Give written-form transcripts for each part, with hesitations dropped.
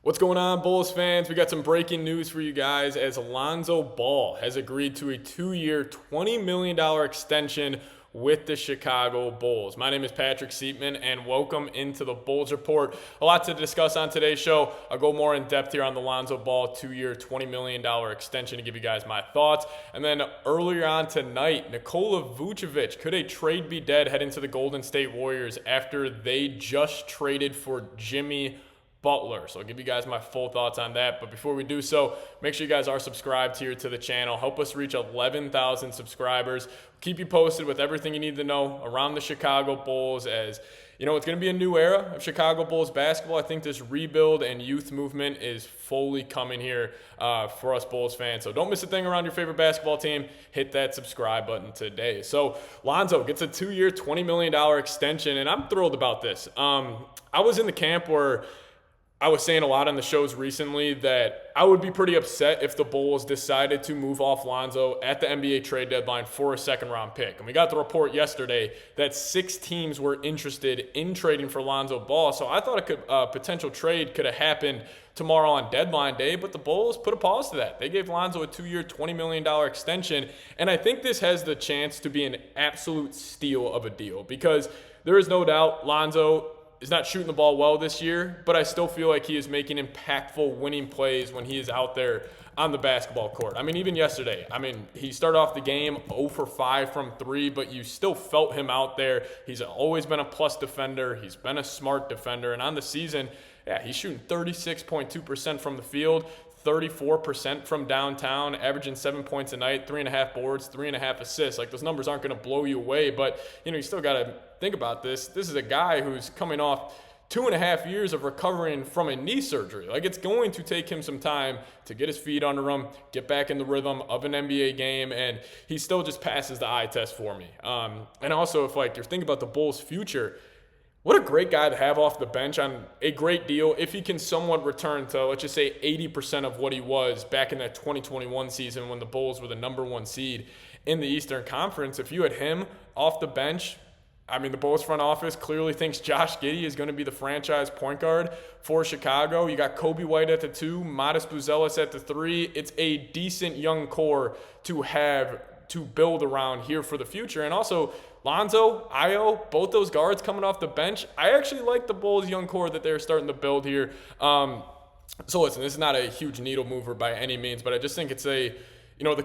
What's going on, Bulls fans? We got some breaking news for you guys as Lonzo Ball has agreed to a 2-year, $20 million extension with the Chicago Bulls. My name is Patrick Seipman, and welcome into the Bulls Report. A lot to discuss on today's show. I'll go more in depth here on the Lonzo Ball 2-year, $20 million extension to give you guys my thoughts. And then earlier on tonight, Nikola Vucevic, could a trade be dead heading to the Golden State Warriors after they just traded for Jimmy Butler? So I'll give you guys my full thoughts on that. But before we do so, make sure you guys are subscribed here to the channel. Help us reach 11,000 subscribers. Keep you posted with everything you need to know around the Chicago Bulls. As you know, it's going to be a new era of Chicago Bulls basketball. I think this rebuild and youth movement is fully coming here for us Bulls fans. So don't miss a thing around your favorite basketball team. Hit that subscribe button today. So Lonzo gets a 2-year, $20 million extension, and I'm thrilled about this. I was in the camp where I was saying a lot on the shows recently that I would be pretty upset if the Bulls decided to move off Lonzo at the NBA trade deadline for a second-round pick. And we got the report yesterday that 6 teams were interested in trading for Lonzo Ball. So I thought a potential trade could have happened tomorrow on deadline day, but the Bulls put a pause to that. They gave Lonzo a 2-year, $20 million extension. And I think this has the chance to be an absolute steal of a deal because there is no doubt Lonzo is not shooting the ball well this year, but I still feel like he is making impactful winning plays when he is out there on the basketball court. I mean, even yesterday, he started off the game 0 for 5 from 3, but you still felt him out there. He's always been a plus defender. He's been a smart defender. And on the season, he's shooting 36.2% from the field, 34% from downtown, averaging 7 points a night, 3.5 boards, 3.5 assists. Like, those numbers aren't going to blow you away, but you still got to think about this. This is a guy who's coming off 2.5 years of recovering from a knee surgery. Like, it's going to take him some time to get his feet under him, get back in the rhythm of an NBA game, and he still just passes the eye test for me. And also, if you're thinking about the Bulls' future, what a great guy to have off the bench on a great deal if he can somewhat return to, let's just say, 80% of what he was back in that 2021 season when the Bulls were the number 1 seed in the Eastern Conference. If you had him off the bench, the Bulls front office clearly thinks Josh Giddey is going to be the franchise point guard for Chicago. You got Coby White at the 2, Modest Buzelis at the 3. It's a decent young core to have to build around here for the future. And also, Lonzo, Ayo, both those guards coming off the bench. I actually like the Bulls' young core that they're starting to build here. So listen, this is not a huge needle mover by any means, but I just think it's the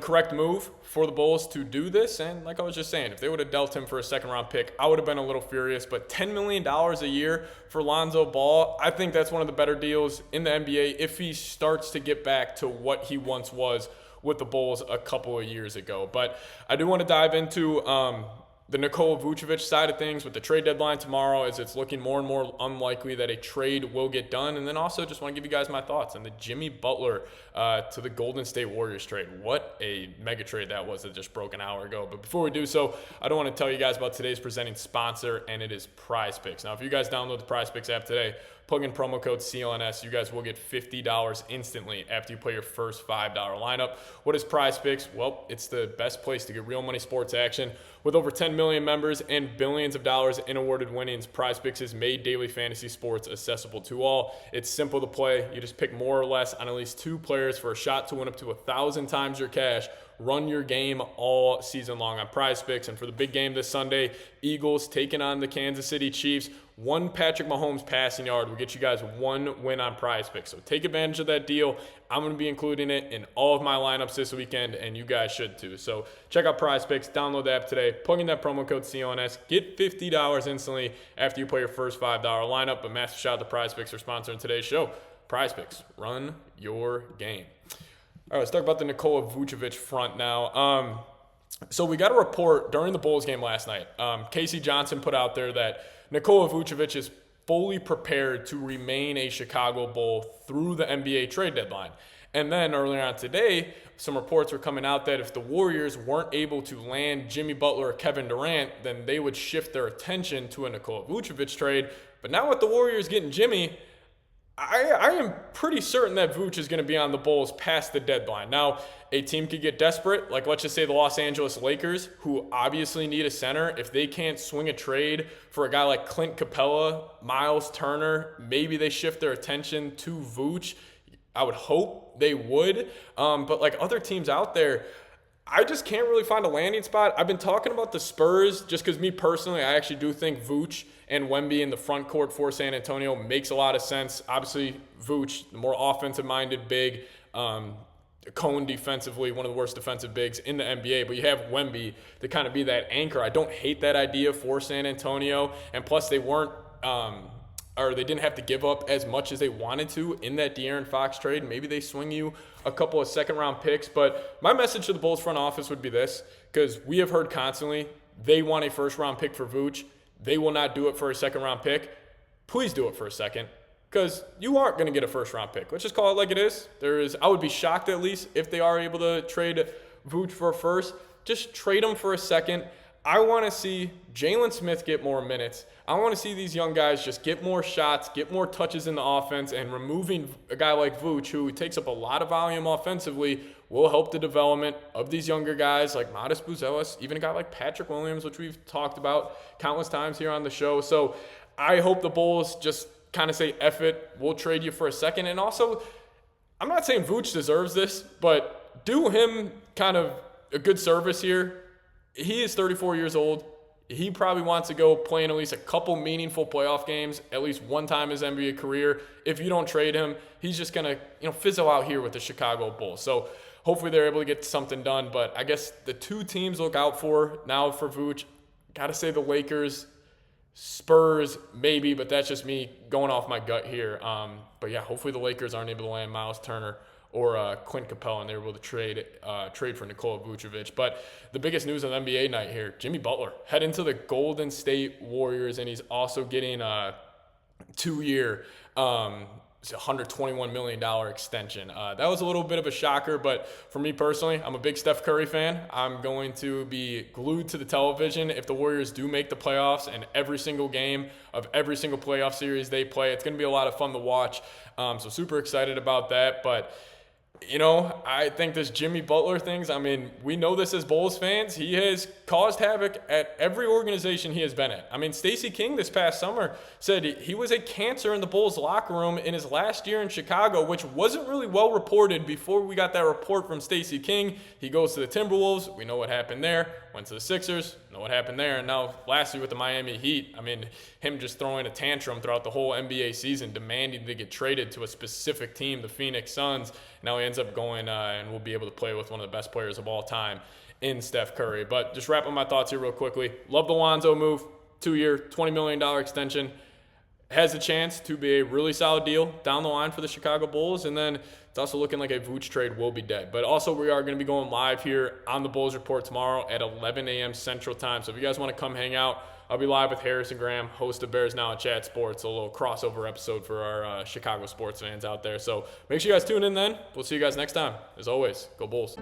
correct move for the Bulls to do this. And like I was just saying, if they would have dealt him for a second-round pick, I would have been a little furious. But $10 million a year for Lonzo Ball, I think that's one of the better deals in the NBA if he starts to get back to what he once was with the Bulls a couple of years ago. But I do want to dive into the Nikola Vucevic side of things with the trade deadline tomorrow, as it's looking more and more unlikely that a trade will get done. And then also just want to give you guys my thoughts on the Jimmy Butler to the Golden State Warriors trade. What a mega trade that was that just broke an hour ago. But before we do so, I don't want to tell you guys about today's presenting sponsor, and it is Prize Picks. Now, if you guys download the Prize Picks app today, plug in promo code CLNS, you guys will get $50 instantly after you play your first $5 lineup. What is Prize Picks? Well, it's the best place to get real money sports action. With over 10 million members and billions of dollars in awarded winnings, Prize Picks has made daily fantasy sports accessible to all. It's simple to play. You just pick more or less on at least 2 players for a shot to win up to 1,000 times your cash. Run your game all season long on Prize Picks. And for the big game this Sunday, Eagles taking on the Kansas City Chiefs. 1 Patrick Mahomes passing yard will get you guys 1 win on Prize Picks. So take advantage of that deal. I'm going to be including it in all of my lineups this weekend, and you guys should too. So check out Prize Picks. Download the app today. Plug in that promo code CLNS. Get $50 instantly after you play your first $5 lineup. But massive shout out to Prize Picks for sponsoring today's show. Prize Picks. Run your game. All right, let's talk about the Nikola Vucevic front now. So we got a report during the Bulls game last night. Casey Johnson put out there that Nikola Vucevic is fully prepared to remain a Chicago Bull through the NBA trade deadline. And then earlier on today, some reports were coming out that if the Warriors weren't able to land Jimmy Butler or Kevin Durant, then they would shift their attention to a Nikola Vucevic trade. But now with the Warriors getting Jimmy, I am pretty certain that Vooch is going to be on the Bulls past the deadline. Now, a team could get desperate, like let's just say the Los Angeles Lakers, who obviously need a center. If they can't swing a trade for a guy like Clint Capella, Miles Turner, maybe they shift their attention to Vooch. I would hope they would. But like other teams out there, I just can't really find a landing spot. I've been talking about the Spurs just because me personally, I actually do think Vooch and Wemby in the front court for San Antonio makes a lot of sense. Obviously, Vooch, the more offensive-minded big, cone defensively, one of the worst defensive bigs in the NBA. But you have Wemby to kind of be that anchor. I don't hate that idea for San Antonio. And plus, they weren't or they didn't have to give up as much as they wanted to in that De'Aaron Fox trade. Maybe they swing you a couple of second-round picks. But my message to the Bulls front office would be this, because we have heard constantly they want a first-round pick for Vooch. They will not do it for a second-round pick. Please do it for a second, because you aren't going to get a first-round pick. Let's just call it like it is. I would be shocked at least if they are able to trade Vooch for a first. Just trade him for a second. I want to see Jalen Smith get more minutes. I want to see these young guys just get more shots, get more touches in the offense, and removing a guy like Vooch, who takes up a lot of volume offensively, will help the development of these younger guys like Modest Buzelis, even a guy like Patrick Williams, which we've talked about countless times here on the show. So I hope the Bulls just kind of say, F it, we'll trade you for a second. And also, I'm not saying Vooch deserves this, but do him kind of a good service here. He is 34 years old. He probably wants to go play in at least a couple meaningful playoff games, at least one time in his NBA career. If you don't trade him, he's just going to fizzle out here with the Chicago Bulls. So hopefully they're able to get something done. But I guess the two teams to look out for now for Vooch, got to say the Lakers, Spurs maybe, but that's just me going off my gut here. But yeah, hopefully the Lakers aren't able to land Miles Turner or Clint Capella, and they were able to trade for Nikola Vucevic. But the biggest news on NBA night here, Jimmy Butler heading to the Golden State Warriors, and he's also getting a 2-year, $121 million extension. That was a little bit of a shocker, but for me personally, I'm a big Steph Curry fan. I'm going to be glued to the television if the Warriors do make the playoffs, and every single game of every single playoff series they play. It's going to be a lot of fun to watch. So super excited about that. But I think this Jimmy Butler things, we know this as Bulls fans. He has caused havoc at every organization he has been at. Stacey King this past summer said he was a cancer in the Bulls locker room in his last year in Chicago, which wasn't really well reported before we got that report from Stacey King. He goes to the Timberwolves. We know what happened there. Went to the Sixers. Know what happened there. And now lastly with the Miami Heat, him just throwing a tantrum throughout the whole NBA season, demanding to get traded to a specific team, the Phoenix Suns. Now he ends up going and will be able to play with one of the best players of all time in Steph Curry. But just wrapping my thoughts here real quickly. Love the Lonzo move. 2-year, $20 million extension. Has a chance to be a really solid deal down the line for the Chicago Bulls. And then it's also looking like a Vooch trade will be dead. But also we are going to be going live here on the Bulls Report tomorrow at 11 a.m. Central Time. So if you guys want to come hang out, I'll be live with Harrison Graham, host of Bears Now at Chat Sports, a little crossover episode for our Chicago sports fans out there. So make sure you guys tune in then. We'll see you guys next time. As always, go Bulls.